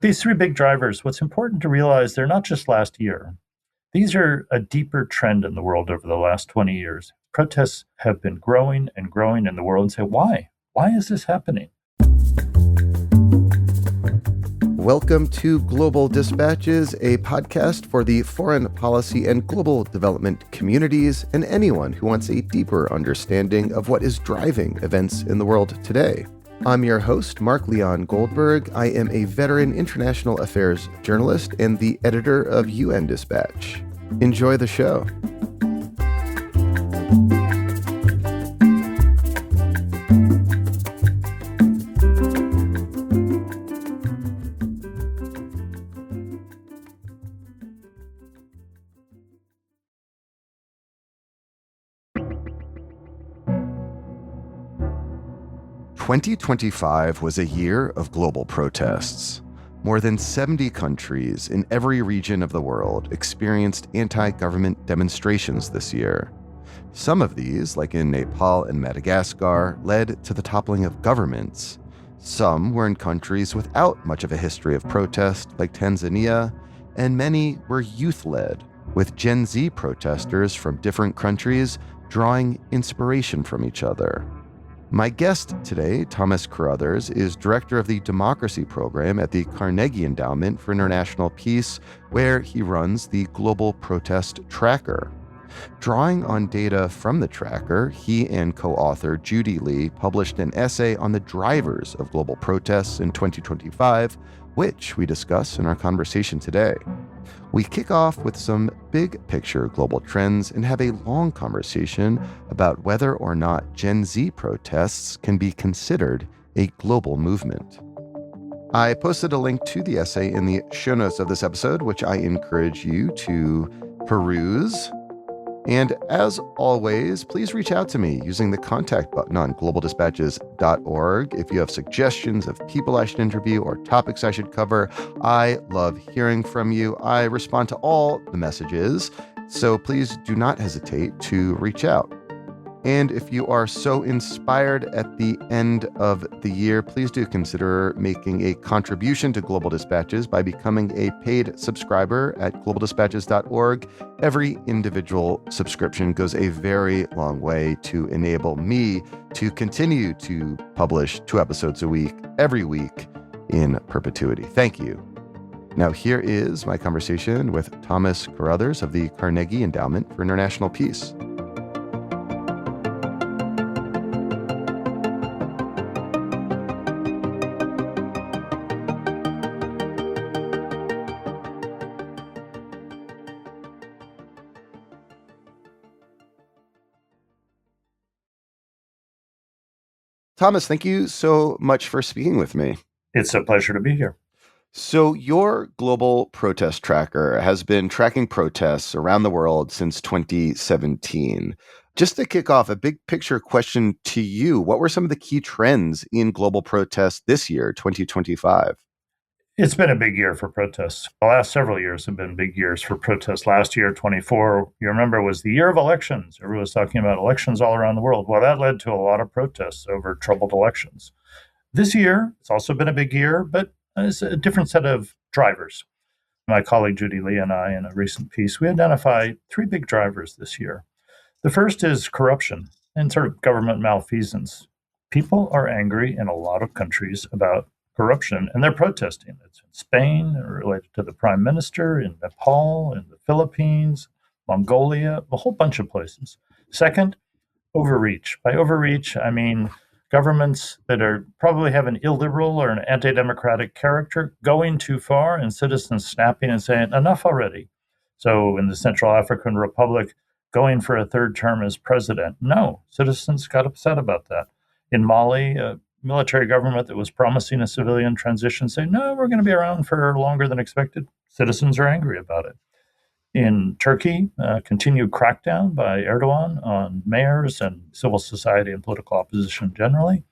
These three big drivers, what's important to realize, they're not just last year. These are a deeper trend in the world over the last 20 years. Protests have been growing and growing in the world, and say, why? Why is this happening? Welcome to Global Dispatches, a podcast for the foreign policy and global development communities and anyone who wants a deeper understanding of what is driving events in the world today. I'm your host, Mark Leon Goldberg. I am a veteran international affairs journalist and the editor of UN Dispatch. Enjoy the show. "2025 was a year of global protests. More than 70 countries in every region of the world experienced anti-government demonstrations this year. Some of these, like in Nepal and Madagascar, led to the toppling of governments. Some were in countries without much of a history of protest, like Tanzania, and many were youth-led, with Gen Z protesters from different countries drawing inspiration from each other. My guest today, Thomas Carothers, is director of the Democracy Program at the Carnegie Endowment for International Peace, where he runs the Global Protest Tracker. Drawing on data from the tracker, he and co-author Judy Lee published an essay on the drivers of global protests in 2025, which we discuss in our conversation today. We kick off with some big picture global trends and have a long conversation about whether or not Gen Z protests can be considered a global movement. I posted a link to the essay in the show notes of this episode, which I encourage you to peruse. And as always, please reach out to me using the contact button on globaldispatches.org if you have suggestions of people I should interview or topics I should cover. I love hearing from you. I respond to all the messages, so please do not hesitate to reach out. And if you are so inspired at the end of the year, please do consider making a contribution to Global Dispatches by becoming a paid subscriber at globaldispatches.org. Every individual subscription goes a very long way to enable me to continue to publish 2 episodes a week, every week, in perpetuity. Thank you. Now here is my conversation with Thomas Carothers of the Carnegie Endowment for International Peace. Thomas, thank you so much for speaking with me. It's a pleasure to be here. So your global protest tracker has been tracking protests around the world since 2017. Just to kick off, a big picture question to you. What were some of the key trends in global protests this year, 2025? It's been a big year for protests. The last several years have been big years for protests. Last year, 24, you remember, was the year of elections. Everyone was talking about elections all around the world. Well, that led to a lot of protests over troubled elections. This year, it's also been a big year, but it's a different set of drivers. My colleague Judy Lee and I, in a recent piece, we identified 3 big drivers this year. The first is corruption and sort of government malfeasance. People are angry in a lot of countries about corruption, and they're protesting. It's in Spain, related to the prime minister, in Nepal, in the Philippines, Mongolia, a whole bunch of places. Second, overreach. By overreach, I mean governments that are probably have an illiberal or an anti-democratic character going too far, and citizens snapping and saying, enough already. So in the Central African Republic, going for a 3rd term as president. No, citizens got upset about that. In Mali, military government that was promising a civilian transition say, no, we're going to be around for longer than expected. Citizens are angry about it. In Turkey, continued crackdown by Erdogan on mayors and civil society and political opposition generally.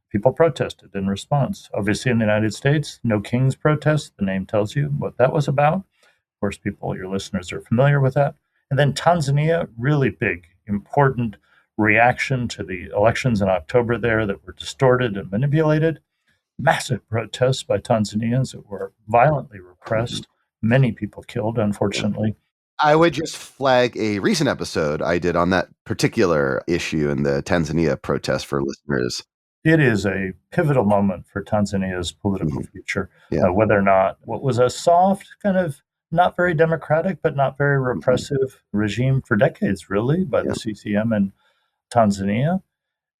People protested in response. Obviously, in the United States, No Kings protest. The name tells you what that was about. Of course, your listeners are familiar with that. And then Tanzania, really big, important reaction to the elections in October there that were distorted and manipulated. Massive protests by Tanzanians that were violently Mhm. repressed, many people killed, Yeah. unfortunately. I would just flag a recent episode I did on that particular issue in the Tanzania protest for listeners. It is a pivotal moment for Tanzania's political Mhm. future, Yeah. whether or not what was a soft, kind of not very democratic, but not very Mhm. repressive regime for decades, really, by Yeah. the CCM in Tanzania.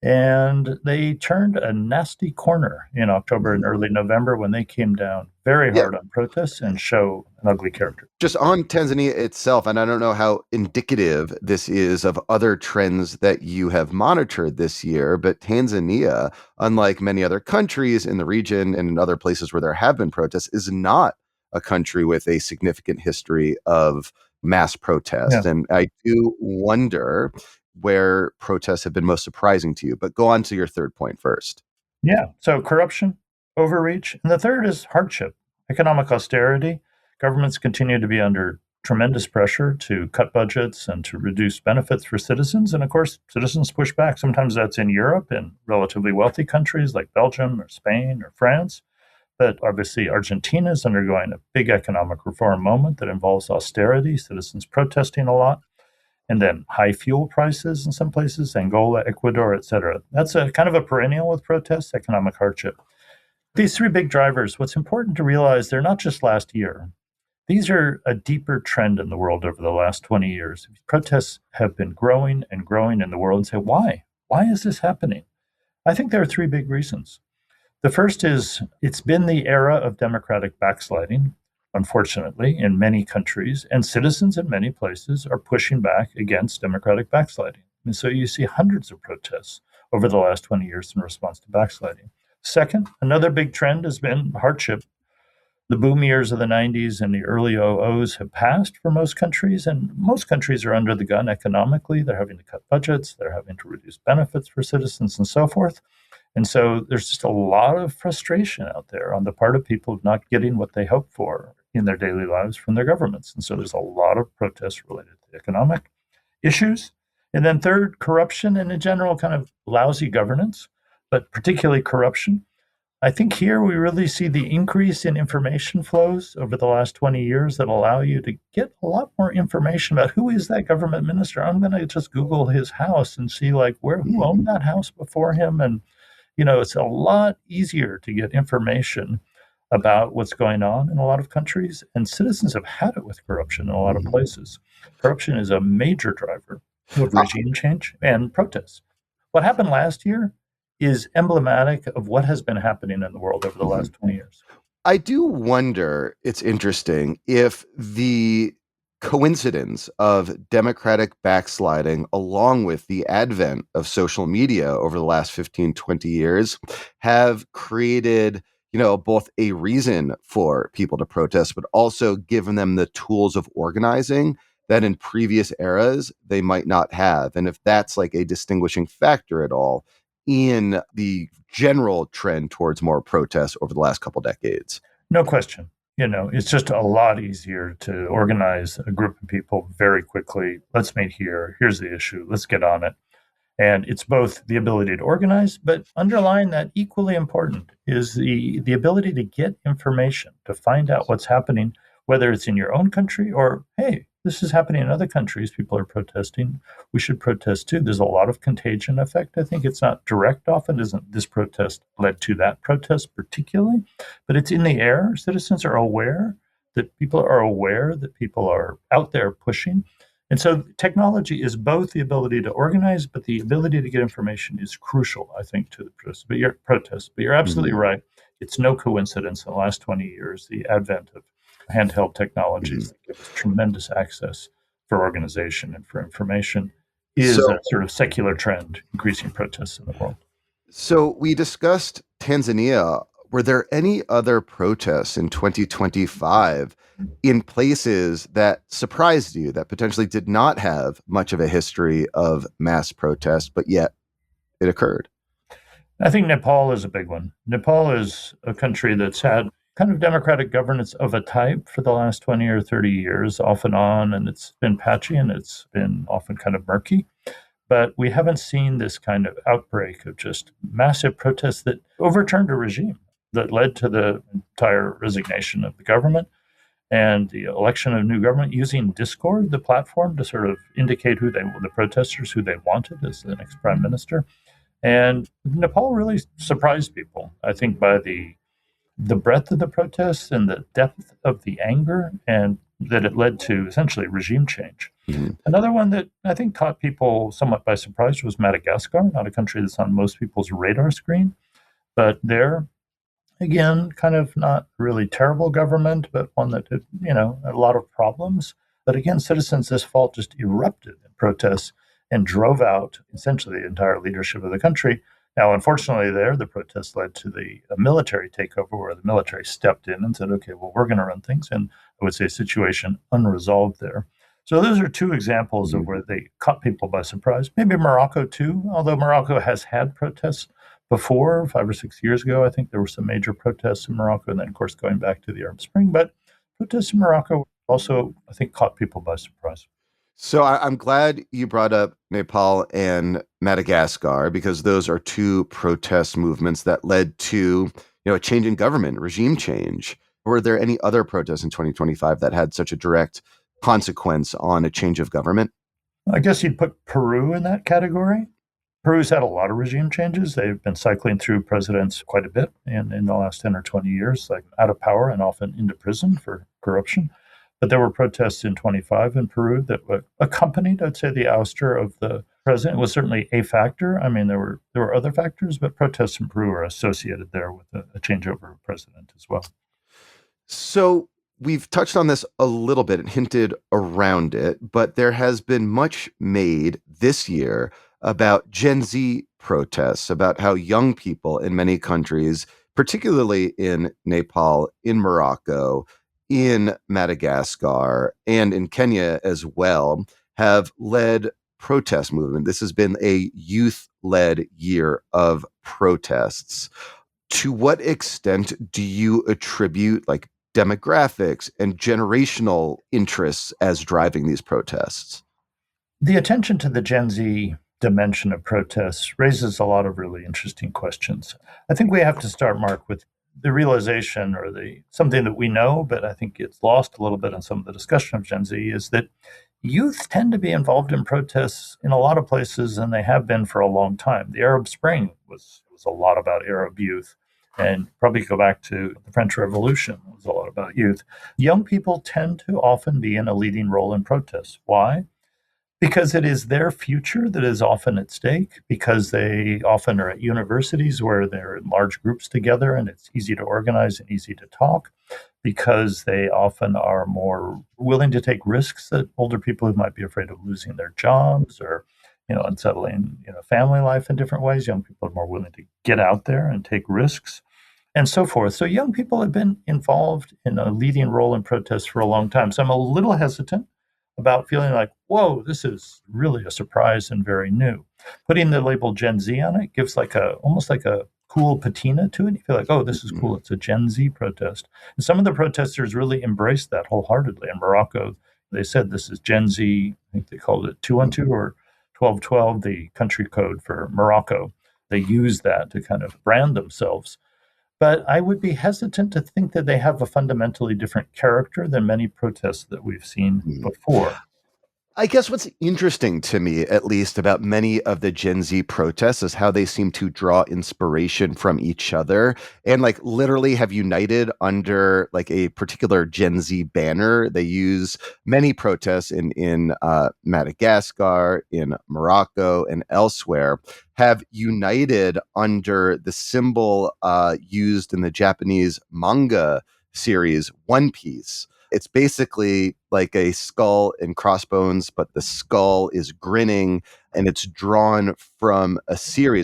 And they turned a nasty corner in October and Mhm. early November when they came down very Yeah. hard on protests and show an ugly character. Just on Tanzania itself, and I don't know how indicative this is of other trends that you have monitored this year, but Tanzania, unlike many other countries in the region and in other places where there have been protests, is not a country with a significant history of mass Yeah. protest. And I do wonder where protests have been most surprising to you. But go on to your third point first. Yeah. So corruption, overreach. And the third is hardship, economic austerity. Governments continue to be under tremendous pressure to cut budgets and to reduce benefits for citizens. And of course, citizens push back. Sometimes that's in Europe, in relatively wealthy countries like Belgium or Spain or France. But obviously, Argentina is undergoing a big economic reform moment that involves austerity, citizens protesting a lot, and then high fuel prices in some places, Angola, Ecuador, et cetera. That's a kind of a perennial with protests, economic hardship. These three big drivers, what's important to realize, they're not just last year. These are a deeper trend in the world over the last 20 years. Protests have been growing and growing in the world and say, why? Why is this happening? I think there are three big reasons. The first is it's been the era of democratic backsliding, unfortunately, in many countries, and citizens in many places are pushing back against democratic backsliding. And so you see hundreds of protests over the last 20 years in response to backsliding. Second, another big trend has been hardship. The boom years of the 90s and the early 00s have passed for most countries, and most countries are under the gun economically. They're having to cut budgets, they're having to reduce benefits for citizens, and so forth. And so there's just a lot of frustration out there on the part of people of not getting what they hope for in their daily lives from their governments. And so there's a lot of protests related to economic issues. And then third, corruption and in general kind of lousy governance, but particularly corruption. I think here we really see the increase in information flows over the last 20 years that allow you to get a lot more information about who is that government minister. I'm going to just Google his house and see like who owned that house before him. And it's a lot easier to get information about what's going on in a lot of countries, and citizens have had it with corruption in a lot of Mhm. places. Corruption is a major driver of regime change and protests. What happened last year is emblematic of what has been happening in the world over the Mhm. last 20 years. I do wonder, it's interesting, if the coincidence of democratic backsliding along with the advent of social media over the last 15, 20 years have created, both a reason for people to protest, but also given them the tools of organizing that in previous eras they might not have. And if that's like a distinguishing factor at all in the general trend towards more protests over the last couple decades. No question. It's just a lot easier to organize a group of people very quickly. Let's meet here. Here's the issue. Let's get on it. And it's both the ability to organize, but underlying that, equally important is the ability to get information, to find out what's happening, whether it's in your own country or, hey, this is happening in other countries. People are protesting. We should protest too. There's a lot of contagion effect. I think it's not direct often. Isn't this protest led to that protest particularly? But it's in the air. Citizens are aware that people are out there pushing. And so technology is both the ability to organize, but the ability to get information is crucial, I think, to the protest. But you're absolutely Mhm. right. It's no coincidence in the last 20 years, the advent of handheld Mhm. technologies that give us tremendous access for organization and for information is a So, sort of secular trend, increasing protests in the world. so we discussed Tanzania. Were there any other protests in 2025 in places that surprised you that potentially did not have much of a history of mass protest, but yet it occurred? I think Nepal is a big one. Nepal is a country that's had kind of democratic governance of a type for the last 20 or 30 years, off and on, and it's been patchy and it's been often kind of murky. But we haven't seen this kind of outbreak of just massive protests that overturned a regime that led to the entire resignation of the government and the election of new government, using Discord, the platform, to sort of indicate the protesters, who they wanted as the next prime minister. And Nepal really surprised people, I think, by the breadth of the protests and the depth of the anger, and that it led to essentially regime change. Mm-hmm. Another one that I think caught people somewhat by surprise was Madagascar, not a country that's on most people's radar screen, but there, again, kind of not really terrible government, but one that had, a lot of problems. But again, citizens this fall just erupted in protests and drove out essentially the entire leadership of the country. Now, unfortunately, the protests led to the military takeover, where the military stepped in and said, okay, well, we're going to run things. And I would say situation unresolved there. So those are two examples of where they caught people by surprise. Maybe Morocco, too, although Morocco has had protests before. 5 or 6 years ago, I think there were some major protests in Morocco, and then, of course, going back to the Arab Spring. But protests in Morocco also, I think, caught people by surprise. So I'm glad you brought up Nepal and Madagascar, because those are two protest movements that led to, a change in government, regime change. Were there any other protests in 2025 that had such a direct consequence on a change of government? I guess you'd put Peru in that category. Peru's had a lot of regime changes. They've been cycling through presidents quite a bit in the last 10 or 20 years, like out of power and often into prison for corruption. But there were protests in 25 in Peru that accompanied, I'd say, the ouster of the president. It was certainly a factor. I mean, there were other factors, but protests in Peru are associated there with a changeover of president as well. So we've touched on this a little bit and hinted around it, but there has been much made this year about Gen Z protests, about how young people in many countries, particularly in Nepal, in Morocco, in Madagascar, and in Kenya as well, have led protest movement. This has been a youth-led year of protests. To what extent do you attribute like demographics and generational interests as driving these protests? The attention to the Gen Z dimension of protests raises a lot of really interesting questions. I think we have to start, Mark, with the realization, or something that we know, but I think it's lost a little bit in some of the discussion of Gen Z, is that youth tend to be involved in protests in a lot of places, and they have been for a long time. The Arab Spring was a lot about Arab youth, and probably go back to the French Revolution, it was a lot about youth. Young people tend to often be in a leading role in protests. Why? Because it is their future that is often at stake, because they often are at universities where they're in large groups together and it's easy to organize and easy to talk, because they often are more willing to take risks that older people who might be afraid of losing their jobs or unsettling family life in different ways. Young people are more willing to get out there and take risks and so forth. So young people have been involved in a leading role in protests for a long time. So I'm a little hesitant about feeling like, whoa, this is really a surprise and very new. Putting the label Gen Z on it gives almost like a cool patina to it. You feel like, oh, this is cool. It's a Gen Z protest. And some of the protesters really embraced that wholeheartedly. In Morocco, they said this is Gen Z. I think they called it 212 or 1212, the country code for Morocco. They used that to kind of brand themselves. But I would be hesitant to think that they have a fundamentally different character than many protests that we've seen before. I guess what's interesting to me, at least, about many of the Gen Z protests is how they seem to draw inspiration from each other and like literally have united under like a particular Gen Z banner. They use many protests in Madagascar, in Morocco, and elsewhere have united under the symbol used in the Japanese manga series One Piece. It's basically like a skull and crossbones, but the skull is grinning, and it's drawn from a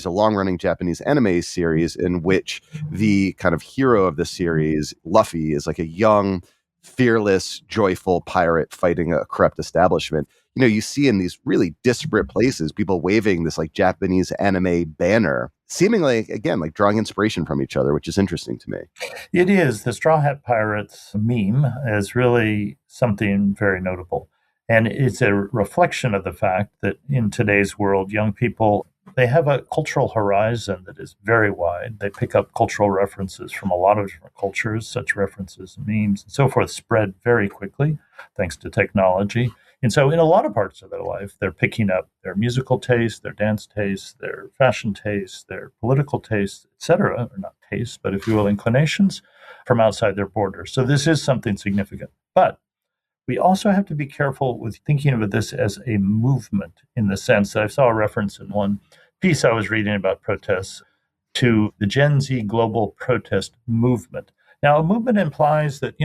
long-running Japanese anime series in which the kind of hero of the series, Luffy, is like a young, fearless, joyful pirate fighting a corrupt establishment. You see in these really disparate places people waving this like Japanese anime banner, seemingly, again, like drawing inspiration from each other, which is interesting to me. It is. The Straw Hat Pirates meme is really something very notable. And it's a reflection of the fact that in today's world, young people they have a cultural horizon that is very wide. They pick up cultural references from a lot of different cultures. Such references, memes, and so forth spread very quickly thanks to technology. And so, in a lot of parts of their life, they're picking up their musical tastes, their dance tastes, their fashion tastes, their political tastes, etc., or not tastes, but if you will, inclinations from outside their borders. So, this is something significant. But we also have to be careful with thinking of this as a movement in the sense that I saw a reference in one piece I was reading about protests to the Gen Z global protest movement. Now, a movement implies that,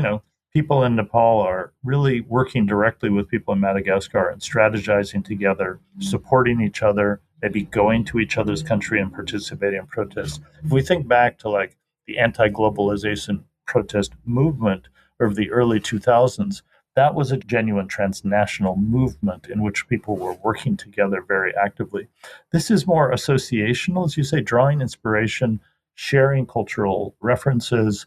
people in Nepal are really working directly with people in Madagascar and strategizing together, supporting each other, maybe going to each other's country and participating in protests. If we think back to like the anti globalization protest movement of the early 2000s, that was a genuine transnational movement in which people were working together very actively. This is more associational, as you say, drawing inspiration, sharing cultural references,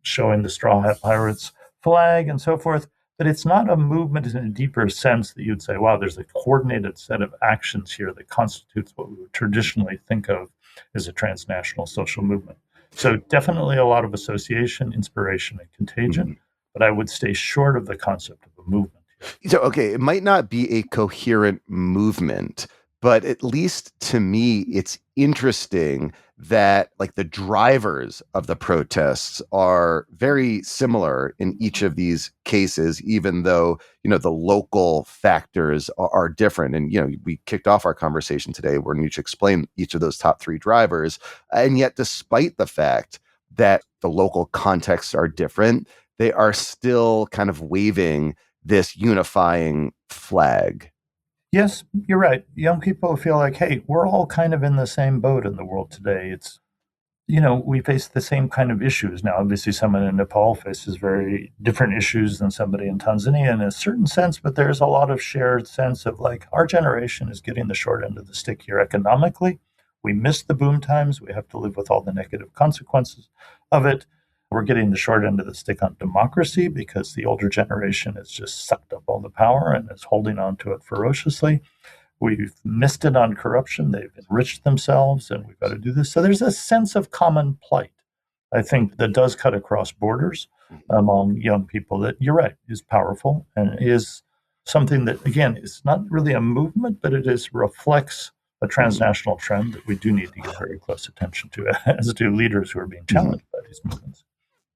showing the Straw Hat Pirates flag and so forth. But it's not a movement in a deeper sense that you'd say, wow, there's a coordinated set of actions here that constitutes what we would traditionally think of as a transnational social movement. So definitely a lot of association, inspiration, and contagion, but I would stay short of the concept of a movement. So, okay, it might not be a coherent movement, but at least to me, it's interesting that like the drivers of the protests are very similar in each of these cases, even though, the local factors are different. And, we kicked off our conversation today where you explain each of those top three drivers. And yet, despite the fact that the local contexts are different, they are still kind of waving this unifying flag. Yes, you're right. Young people feel like, hey, we're all kind of in the same boat in the world today. We face the same kind of issues. Now, obviously, someone in Nepal faces very different issues than somebody in Tanzania in a certain sense, but there's a lot of shared sense of like our generation is getting the short end of the stick here economically. We missed the boom times. We have to live with all the negative consequences of it. We're getting the short end of the stick on democracy because the older generation has just sucked up all the power and is holding on to it ferociously. We've missed it on corruption. They've enriched themselves, and we've got to do this. So there's a sense of common plight, I think, that does cut across borders among young people that you're right, is powerful and is something that, again, is not really a movement, but it reflects a transnational trend that we do need to give very close attention to, as do leaders who are being challenged by these movements.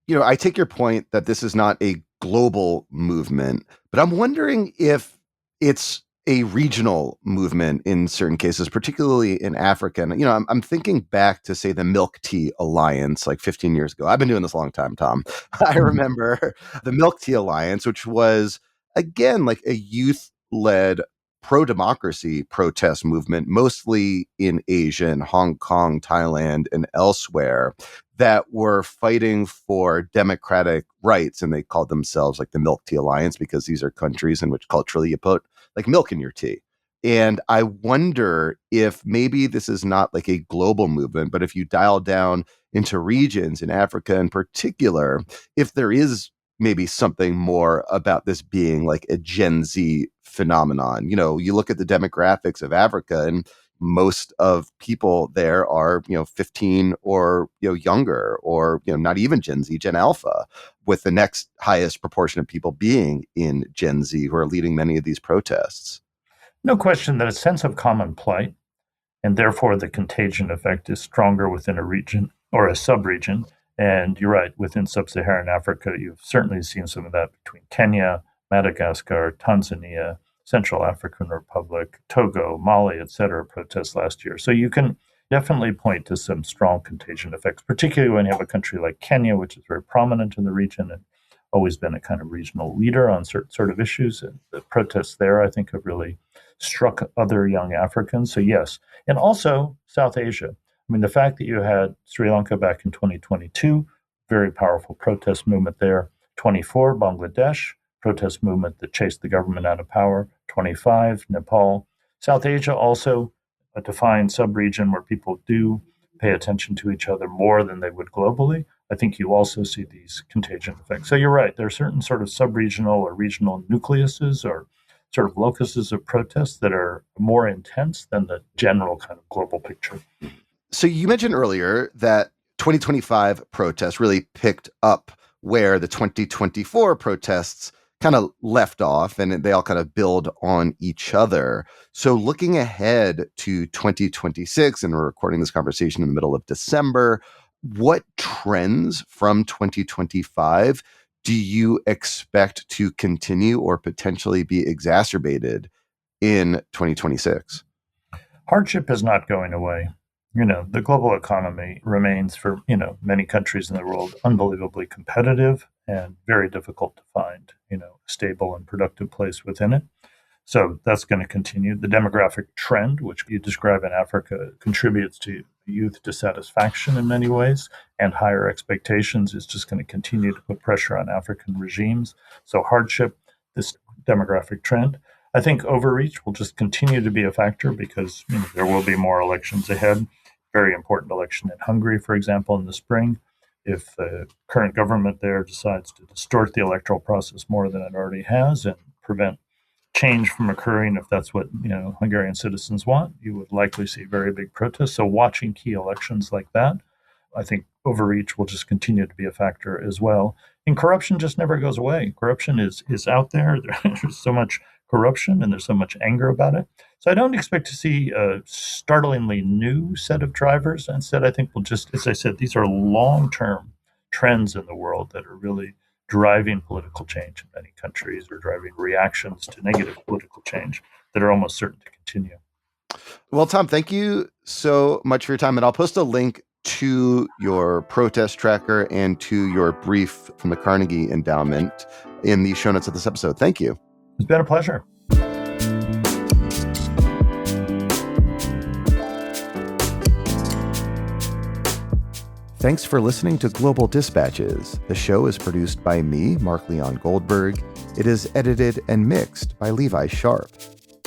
I take your point that this is not a global movement, but I'm wondering if it's a regional movement in certain cases, particularly in Africa. And, I'm thinking back to, say, the Milk Tea Alliance like 15 years ago. I've been doing this a long time, Tom. I remember the Milk Tea Alliance, which was, again, like a youth-led pro-democracy protest movement, mostly in Asia and Hong Kong, Thailand, and elsewhere, that were fighting for democratic rights. And they called themselves like the Milk Tea Alliance because these are countries in which culturally you put like milk in your tea. And I wonder if maybe this is not like a global movement, but if you dial down into regions in Africa in particular, if there is maybe something more about this being like a Gen Z phenomenon. You look at the demographics of Africa and most of people there are, 15 or, younger or, not even Gen Z, Gen Alpha, with the next highest proportion of people being in Gen Z who are leading many of these protests. No question that a sense of common plight, and therefore the contagion effect, is stronger within a region or a sub-region. And you're right, within sub-Saharan Africa, you've certainly seen some of that between Kenya, Madagascar, Tanzania, Central African Republic, Togo, Mali, et cetera, protests last year. So you can definitely point to some strong contagion effects, particularly when you have a country like Kenya, which is very prominent in the region and always been a kind of regional leader on certain sort of issues. And the protests there, I think, have really struck other young Africans. So yes, and also South Asia. I mean, the fact that you had Sri Lanka back in 2022, very powerful protest movement there. 24, Bangladesh, protest movement that chased the government out of power. 25, Nepal. South Asia also a defined sub-region where people do pay attention to each other more than they would globally. I think you also see these contagion effects. So you're right. There are certain sort of sub-regional or regional nucleuses or sort of locuses of protests that are more intense than the general kind of global picture. So you mentioned earlier that 2025 protests really picked up where the 2024 protests kind of left off, and they all kind of build on each other. So looking ahead to 2026, and we're recording this conversation in the middle of December, what trends from 2025 do you expect to continue or potentially be exacerbated in 2026? Hardship is not going away. The global economy remains for, many countries in the world unbelievably competitive and very difficult to find, a stable and productive place within it. So that's going to continue. The demographic trend, which you describe in Africa, contributes to youth dissatisfaction in many ways, and higher expectations is just going to continue to put pressure on African regimes. So hardship, this demographic trend. I think overreach will just continue to be a factor because there will be more elections ahead. Very important election in Hungary, for example, in the spring. If the current government there decides to distort the electoral process more than it already has and prevent change from occurring, if that's what Hungarian citizens want, you would likely see very big protests. So watching key elections like that, I think overreach will just continue to be a factor as well. And corruption just never goes away. Corruption is out there. There's so much corruption and there's so much anger about it. So I don't expect to see a startlingly new set of drivers. Instead, I think we'll just, as I said, these are long-term trends in the world that are really driving political change in many countries or driving reactions to negative political change that are almost certain to continue. Well, Tom, thank you so much for your time. And I'll post a link to your protest tracker and to your brief from the Carnegie Endowment in the show notes of this episode. Thank you. It's been a pleasure. Thanks for listening to Global Dispatches. The show is produced by me, Mark Leon Goldberg. It is edited and mixed by Levi Sharp.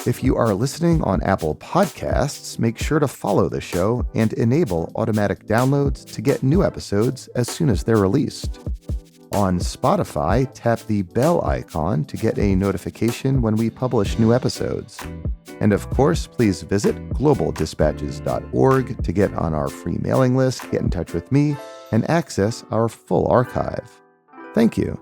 If you are listening on Apple Podcasts, make sure to follow the show and enable automatic downloads to get new episodes as soon as they're released. On Spotify, tap the bell icon to get a notification when we publish new episodes. And of course, please visit globaldispatches.org to get on our free mailing list, get in touch with me, and access our full archive. Thank you.